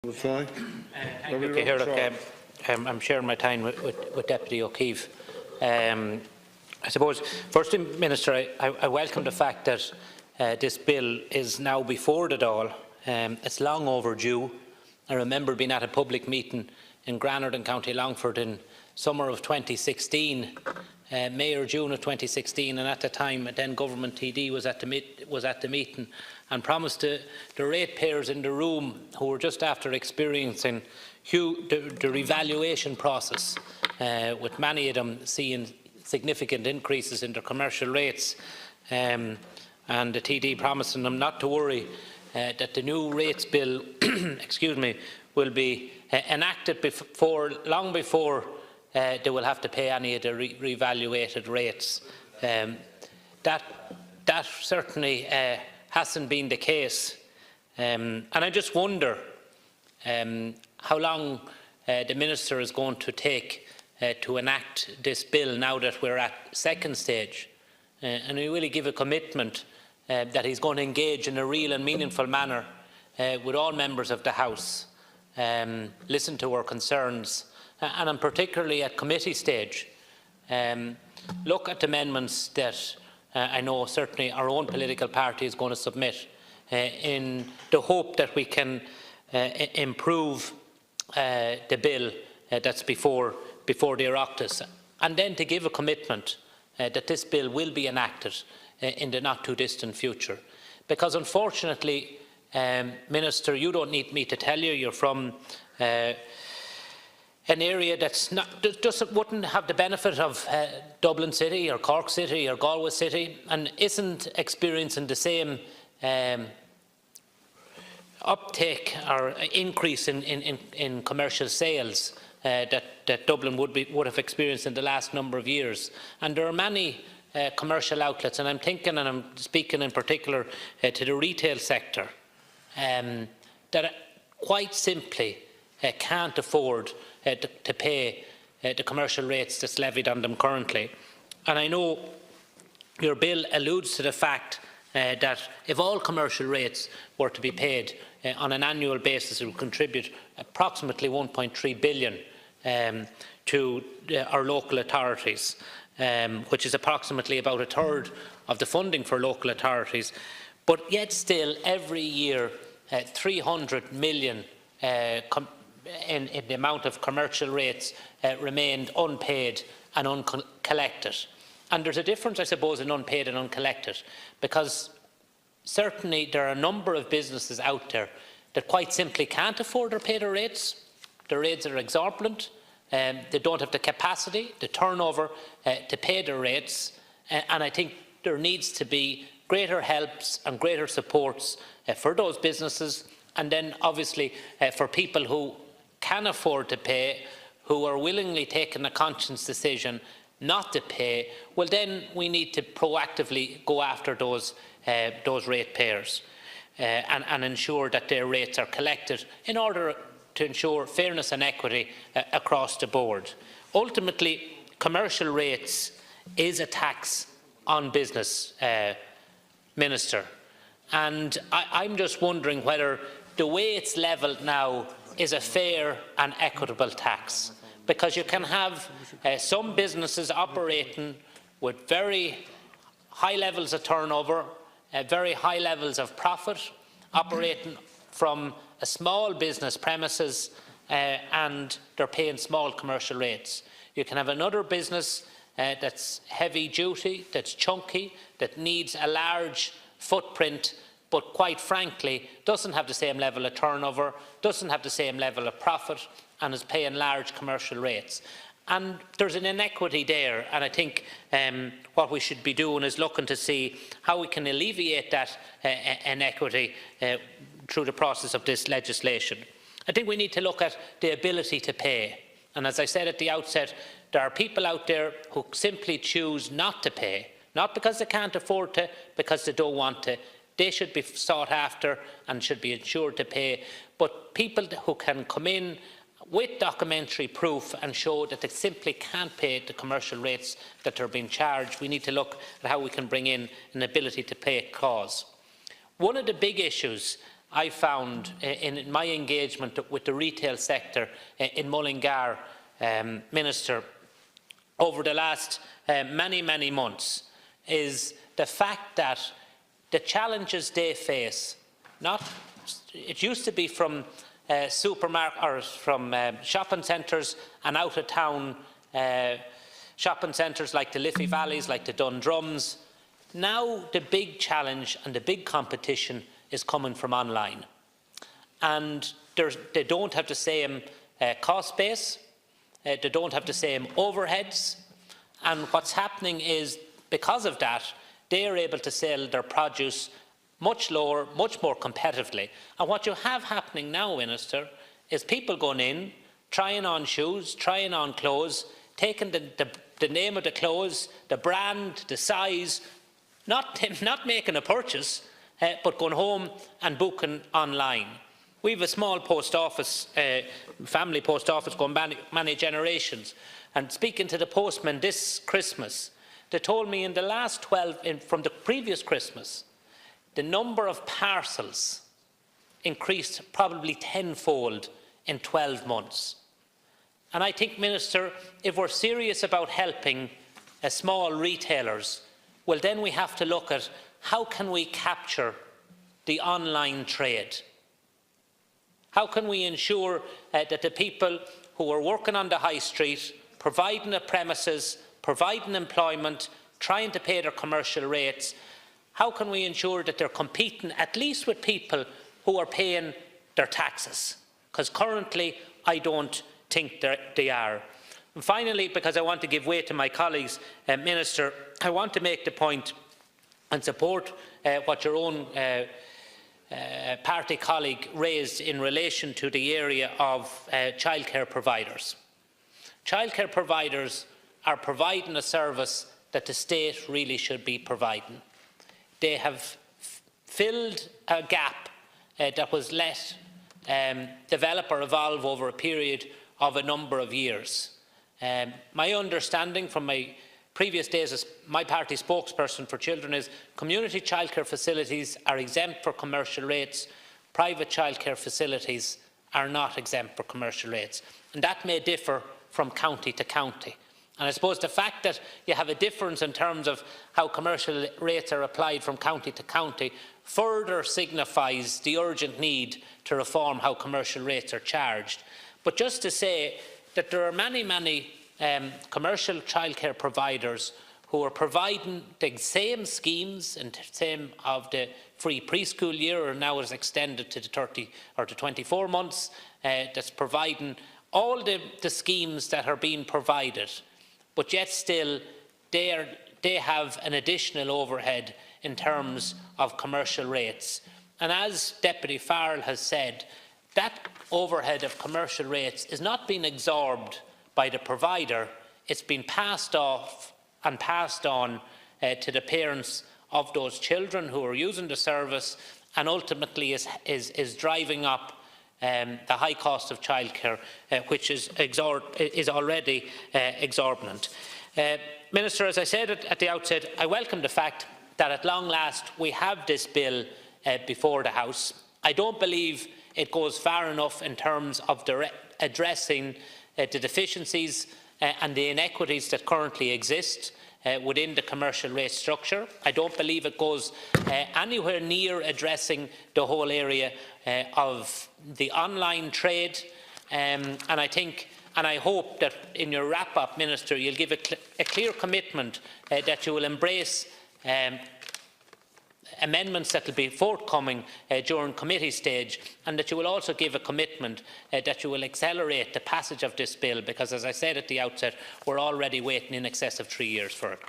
Reply. Thank you, Ciarán. I'm sharing my time with Deputy O'Keefe. I suppose, first, Minister, I welcome the fact that this bill is now before the Dáil. It's long overdue. I remember being at a public meeting in Granard in County Longford in summer of 2016, May or June of 2016, and at the time, a then government TD was at the meeting and promised the ratepayers in the room who were just after experiencing the revaluation process, with many of them seeing significant increases in their commercial rates, and the TD promising them not to worry, that the new rates bill excuse me, will be enacted long before they will have to pay any of the revaluated rates. That certainly hasn't been the case, and I just wonder how long the Minister is going to take to enact this bill now that we're at second stage, and he really give a commitment that he's going to engage in a real and meaningful manner with all members of the House, listen to our concerns, and particularly at committee stage, look at amendments that I know certainly our own political party is going to submit in the hope that we can improve the bill that's before the Oireachtas, and then to give a commitment that this bill will be enacted in the not too distant future. Because unfortunately, Minister, you don't need me to tell you, you're from an area that's wouldn't have the benefit of Dublin City or Cork City or Galway City, and isn't experiencing the same uptake or increase in commercial sales that Dublin would have experienced in the last number of years. And there are many commercial outlets, and I'm thinking, and I'm speaking in particular to the retail sector, that quite simply can't afford to pay the commercial rates that's levied on them currently. And I know your bill alludes to the fact that if all commercial rates were to be paid on an annual basis, it would contribute approximately 1.3 billion to our local authorities, which is approximately about a third of the funding for local authorities. But yet still, every year, 300 million in the amount of commercial rates remained unpaid and uncollected. And there's a difference, I suppose, in unpaid and uncollected, because certainly there are a number of businesses out there that quite simply can't afford or pay their rates. The rates are exorbitant. They don't have the capacity, the turnover to pay their rates, and I think there needs to be greater helps and greater supports for those businesses, and then obviously for people who can afford to pay, who are willingly taking a conscious decision not to pay. Well, then we need to proactively go after those ratepayers and ensure that their rates are collected in order to ensure fairness and equity across the board. Ultimately, commercial rates is a tax on business, Minister, and I'm just wondering whether the way it's levelled now is a fair and equitable tax, because you can have some businesses operating with very high levels of turnover, very high levels of profit, operating from a small business premises, and they're paying small commercial rates. You can have another business that's heavy duty, that's chunky, that needs a large footprint, but quite frankly doesn't have the same level of turnover, doesn't have the same level of profit, and is paying large commercial rates. And there's an inequity there, and I think what we should be doing is looking to see how we can alleviate that inequity through the process of this legislation. I think we need to look at the ability to pay. And as I said at the outset, there are people out there who simply choose not to pay, not because they can't afford to, because they don't want to. They should be sought after and should be ensured to pay. But people who can come in with documentary proof and show that they simply can't pay the commercial rates that they're being charged, we need to look at how we can bring in an ability to pay clause. One of the big issues, I found in my engagement with the retail sector in Mullingar, Minister, over the last many months, is the fact that the challenges they face, it used to be from supermarket or from shopping centres and out of town shopping centres like the Liffey Valleys, like the Dundrums. Now the big challenge and the big competition is coming from online, and they don't have the same cost base, they don't have the same overheads, and what's happening is, because of that, they are able to sell their produce much lower, much more competitively. And what you have happening now, Minister, is people going in, trying on shoes, trying on clothes, taking the name of the clothes, the brand, the size, not making a purchase, but going home and booking online. We have a small post office, family post office going many generations, and speaking to the postman this Christmas, they told me in the last from the previous Christmas, the number of parcels increased probably tenfold in 12 months. And I think, Minister, if we're serious about helping small retailers, well, then we have to look at how can we capture the online trade? How can we ensure that the people who are working on the high street, providing the premises, providing employment, trying to pay their commercial rates, how can we ensure that they're competing at least with people who are paying their taxes? Because currently I don't think they are. And finally, because I want to give way to my colleagues, Minister, I want to make the point and support what your own party colleague raised in relation to the area of childcare providers. Childcare providers are providing a service that the state really should be providing. They have filled a gap that was let develop or evolve over a period of a number of years. My understanding from my previous days as my party spokesperson for children is community childcare facilities are exempt for commercial rates, private childcare facilities are not exempt for commercial rates, and that may differ from county to county. And I suppose the fact that you have a difference in terms of how commercial rates are applied from county to county further signifies the urgent need to reform how commercial rates are charged. But just to say that there are many commercial childcare providers who are providing the same schemes and same of the free preschool year, or now is extended to the 30 or to 24 months, that's providing all the schemes that are being provided, but yet still they have an additional overhead in terms of commercial rates. And as Deputy Farrell has said, that overhead of commercial rates is not being absorbed by the provider, it's been passed off and passed on to the parents of those children who are using the service, and ultimately is driving up the high cost of childcare, which is already exorbitant. Minister, as I said at the outset, I welcome the fact that at long last we have this bill before the House. I don't believe it goes far enough in terms of addressing the deficiencies and the inequities that currently exist within the commercial rate structure. I don't believe it goes anywhere near addressing the whole area of the online trade, and I think and I hope that in your wrap-up, Minister, you'll give a clear commitment that you will embrace amendments that will be forthcoming during committee stage, and that you will also give a commitment that you will accelerate the passage of this bill, because, as I said at the outset, we're already waiting in excess of 3 years for it.